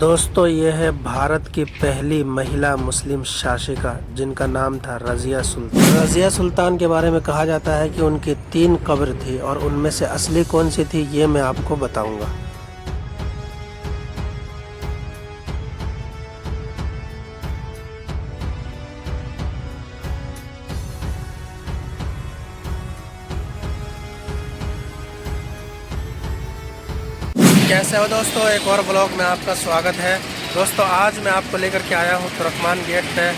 दोस्तों ये है भारत की पहली महिला मुस्लिम शासिका जिनका नाम था रज़िया सुल्तान। रज़िया सुल्तान के बारे में कहा जाता है कि उनकी 3 कब्र थी और उनमें से असली कौन सी थी ये मैं आपको बताऊंगा। कैसे हो दोस्तों, एक और ब्लॉग में आपका स्वागत है। दोस्तों आज मैं आपको लेकर के आया हूँ तुर्कमान गेट पे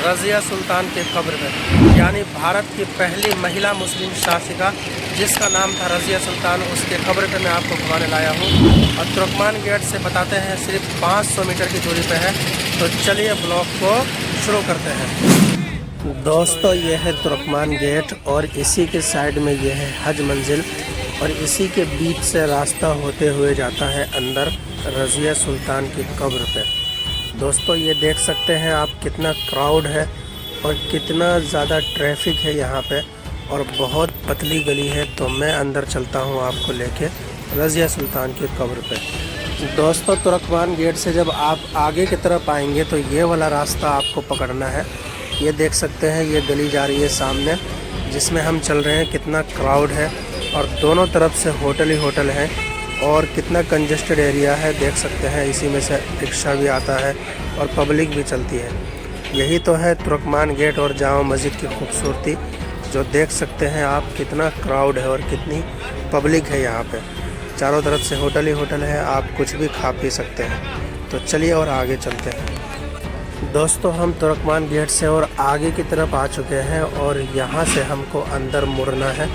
रज़िया सुल्तान के कब्र में, यानी भारत की पहली महिला मुस्लिम शासिका जिसका नाम था रज़िया सुल्तान, उसके कब्र पे मैं आपको घुमाने लाया हूँ। और तुर्कमान गेट से बताते हैं सिर्फ 500 मीटर की दूरी पे है। तो चलिए ब्लॉग को शुरू करते हैं। दोस्तों ये है तुर्कमान गेट और इसी के साइड में ये है हज मंजिल और इसी के बीच से रास्ता होते हुए जाता है अंदर रज़िया सुल्तान की कब्र पे। दोस्तों ये देख सकते हैं आप कितना क्राउड है और कितना ज़्यादा ट्रैफिक है यहाँ पे और बहुत पतली गली है। तो मैं अंदर चलता हूँ आपको लेके रज़िया सुल्तान की कब्र पे। दोस्तों तुर्कमान गेट से जब आप आगे की तरफ आएंगे तो ये वाला रास्ता आपको पकड़ना है। ये देख सकते हैं ये गली जा रही है सामने जिसमें हम चल रहे हैं, कितना क्राउड है और दोनों तरफ से होटल ही होटल हैं और कितना कंजेस्टेड एरिया है देख सकते हैं। इसी में से रिक्शा भी आता है और पब्लिक भी चलती है। यही तो है तुर्कमान गेट और जामा मस्जिद की खूबसूरती, जो देख सकते हैं आप कितना क्राउड है और कितनी पब्लिक है यहाँ पे। चारों तरफ से होटल ही होटल है, आप कुछ भी खा पी सकते हैं। तो चलिए और आगे चलते हैं। दोस्तों हम तुर्कमान गेट से और आगे की तरफ आ चुके हैं और यहाँ से हमको अंदर मुड़ना है।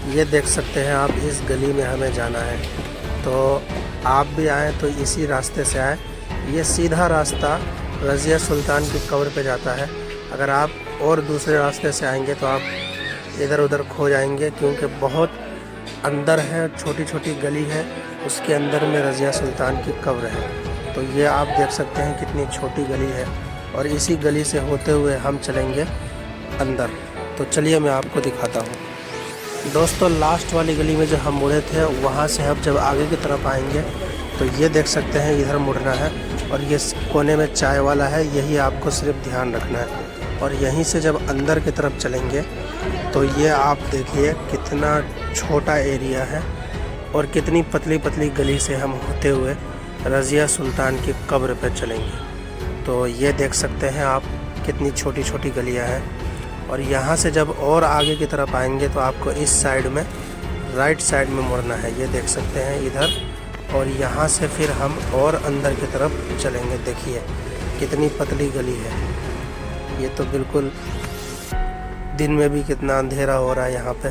ये देख सकते हैं आप, इस गली में हमें जाना है। तो आप भी आएँ तो इसी रास्ते से आए। ये सीधा रास्ता रज़िया सुल्तान की कब्र पे जाता है। अगर आप और दूसरे रास्ते से आएंगे तो आप इधर उधर खो जाएंगे, क्योंकि बहुत अंदर है, छोटी छोटी गली है, उसके अंदर में रज़िया सुल्तान की कब्र है। तो ये आप देख सकते हैं कितनी छोटी गली है और इसी गली से होते हुए हम चलेंगे अंदर। तो चलिए मैं आपको दिखाता हूँ। दोस्तों लास्ट वाली गली में जो हम मुड़े थे वहाँ से अब जब आगे की तरफ आएंगे तो ये देख सकते हैं इधर मुड़ना है और ये कोने में चाय वाला है, यही आपको सिर्फ ध्यान रखना है। और यहीं से जब अंदर की तरफ चलेंगे तो ये आप देखिए कितना छोटा एरिया है और कितनी पतली पतली गली से हम होते हुए रज़िया सुल्तान की कब्र पर चलेंगे। तो ये देख सकते हैं आप कितनी छोटी छोटी गलियाँ हैं। और यहाँ से जब और आगे की तरफ आएंगे तो आपको इस साइड में राइट साइड में मुड़ना है, ये देख सकते हैं इधर। और यहाँ से फिर हम और अंदर की तरफ चलेंगे। देखिए कितनी पतली गली है। ये तो बिल्कुल दिन में भी कितना अंधेरा हो रहा है यहाँ पे।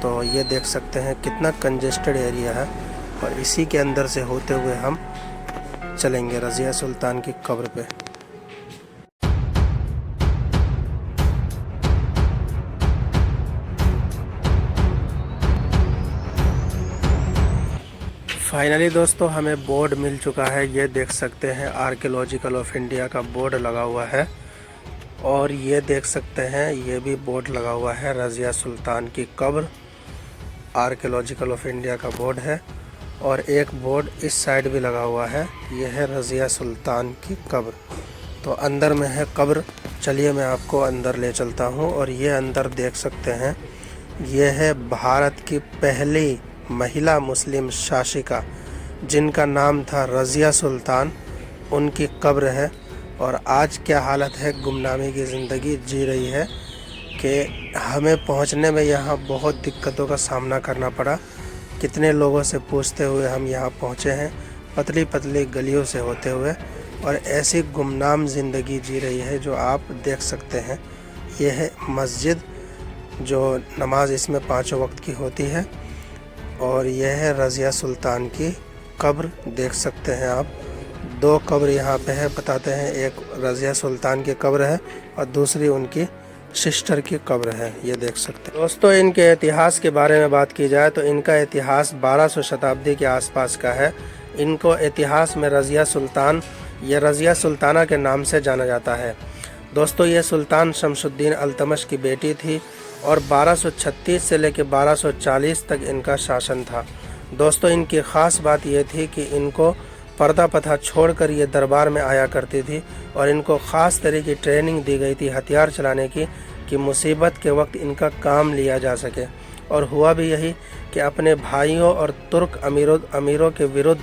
तो ये देख सकते हैं कितना कंजेस्टेड एरिया है और इसी के अंदर से होते हुए हम चलेंगे रज़िया सुल्तान की कब्र पे। फाइनली दोस्तों हमें बोर्ड मिल चुका है। ये देख सकते हैं आर्कियोलॉजिकल ऑफ इंडिया का बोर्ड लगा हुआ है और ये देख सकते हैं ये भी बोर्ड लगा हुआ है रज़िया सुल्तान की कब्र, आर्कियोलॉजिकल ऑफ इंडिया का बोर्ड है। और एक बोर्ड इस साइड भी लगा हुआ है, ये है रज़िया सुल्तान की कब्र। तो अंदर में है कब्र। चलिए मैं आपको अंदर ले चलता हूँ। और ये अंदर देख सकते हैं ये है भारत की पहली महिला मुस्लिम शासिका जिनका नाम था रज़िया सुल्तान, उनकी कब्र है। और आज क्या हालत है, गुमनामी की ज़िंदगी जी रही है कि हमें पहुंचने में यहाँ बहुत दिक्कतों का सामना करना पड़ा। कितने लोगों से पूछते हुए हम यहाँ पहुँचे हैं, पतली पतली गलियों से होते हुए, और ऐसी गुमनाम ज़िंदगी जी रही है जो आप देख सकते हैं। ये है मस्जिद, जो नमाज इसमें 5 वक्त की होती है। और यह है रज़िया सुल्तान की कब्र, देख सकते हैं आप। 2 कब्र यहाँ पे है, बताते हैं। एक रज़िया सुल्तान की कब्र है और दूसरी उनकी सिस्टर की कब्र है, ये देख सकते हैं। दोस्तों इनके इतिहास के बारे में बात की जाए तो इनका इतिहास 1200 शताब्दी के आसपास का है। इनको इतिहास में रज़िया सुल्तान या रज़िया सुल्ताना के नाम से जाना जाता है। दोस्तों ये सुल्तान शमसुद्दीन अल्तमश की बेटी थी और 1236 से लेकर 1240 तक इनका शासन था। दोस्तों इनकी ख़ास बात यह थी कि इनको पर्दा प्रथा छोड़कर ये दरबार में आया करती थी और इनको ख़ास तरह की ट्रेनिंग दी गई थी हथियार चलाने की, कि मुसीबत के वक्त इनका काम लिया जा सके। और हुआ भी यही कि अपने भाइयों और तुर्क अमीरों के विरुद्ध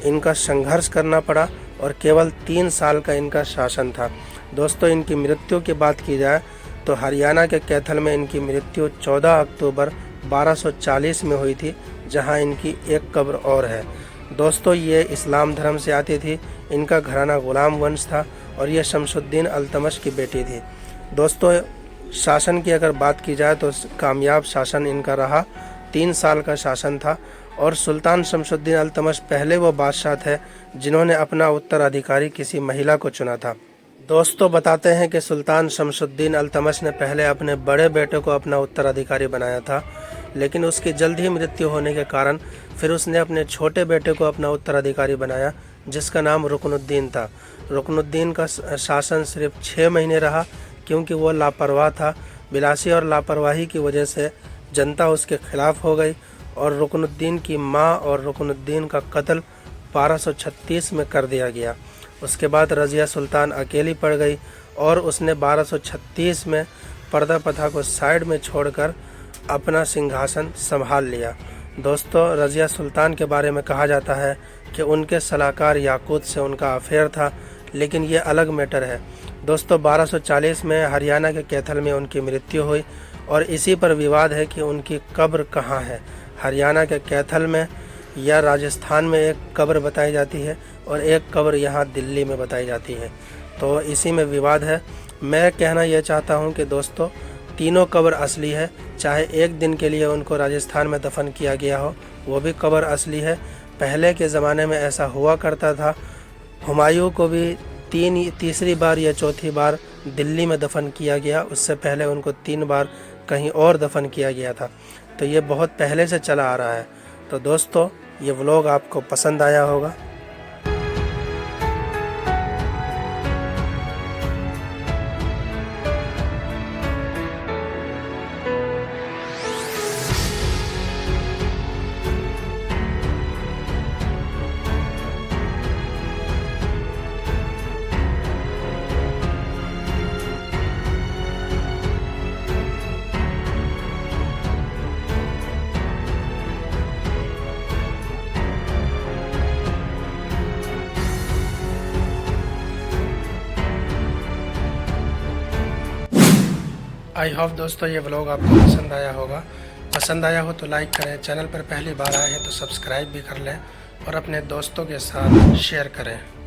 इनका संघर्ष करना पड़ा और केवल 3 साल का इनका शासन था। दोस्तों, इनकी मृत्यु की बात की जाए तो हरियाणा के कैथल में इनकी मृत्यु 14 अक्टूबर 1240 में हुई थी, जहां इनकी एक कब्र और है। दोस्तों, ये इस्लाम धर्म से आती थी। इनका घराना गुलाम वंश था और ये शमसुद्दीन अल्तमश की बेटी थी। दोस्तों, शासन की अगर बात की जाए तो कामयाब शासन इनका रहा। 3 साल का शासन था और सुल्तान शमसुद्दीन अल्तमश पहले वो बादशाह थे जिन्होंने अपना उत्तराधिकारी किसी महिला को चुना था। दोस्तों, बताते हैं कि सुल्तान शमसुद्दीन अल्तमश ने पहले अपने बड़े बेटे को अपना उत्तराधिकारी बनाया था, लेकिन उसकी जल्द ही मृत्यु होने के कारण फिर उसने अपने छोटे बेटे को अपना उत्तराधिकारी बनाया, जिसका नाम रुकनुद्दीन था। रुकनुद्दीन का शासन सिर्फ 6 महीने रहा, क्योंकि वो लापरवाह था। बिलासी और लापरवाही की वजह से जनता उसके खिलाफ हो गई और रुकनुद्दीन की मां और रुकनुद्दीन का कत्ल 1236 में कर दिया गया। उसके बाद रज़िया सुल्तान अकेली पड़ गई और उसने 1236 में पर्दा प्रथा को साइड में छोड़कर अपना सिंहासन संभाल लिया। दोस्तों, रज़िया सुल्तान के बारे में कहा जाता है कि उनके सलाहकार याकूत से उनका अफेयर था, लेकिन ये अलग मैटर है। दोस्तों, 1240 में हरियाणा के कैथल में उनकी मृत्यु हुई और इसी पर विवाद है कि उनकी कब्र कहाँ है। हरियाणा के कैथल में या राजस्थान में एक कब्र बताई जाती है और एक कब्र यहाँ दिल्ली में बताई जाती है, तो इसी में विवाद है। मैं कहना यह चाहता हूँ कि दोस्तों, तीनों कब्र असली है। चाहे एक दिन के लिए उनको राजस्थान में दफन किया गया हो, वो भी कब्र असली है। पहले के ज़माने में ऐसा हुआ करता था। हुमायूं को भी तीसरी बार या चौथी बार दिल्ली में दफन किया गया, उससे पहले उनको 3 बार कहीं और दफन किया गया था। तो ये बहुत पहले से चला आ रहा है। तो दोस्तों, ये व्लॉग आपको पसंद आया होगा। आई होप दोस्तों, ये व्लॉग आपको पसंद आया होगा। पसंद आया हो तो लाइक करें, चैनल पर पहली बार आए हैं तो सब्सक्राइब भी कर लें और अपने दोस्तों के साथ शेयर करें।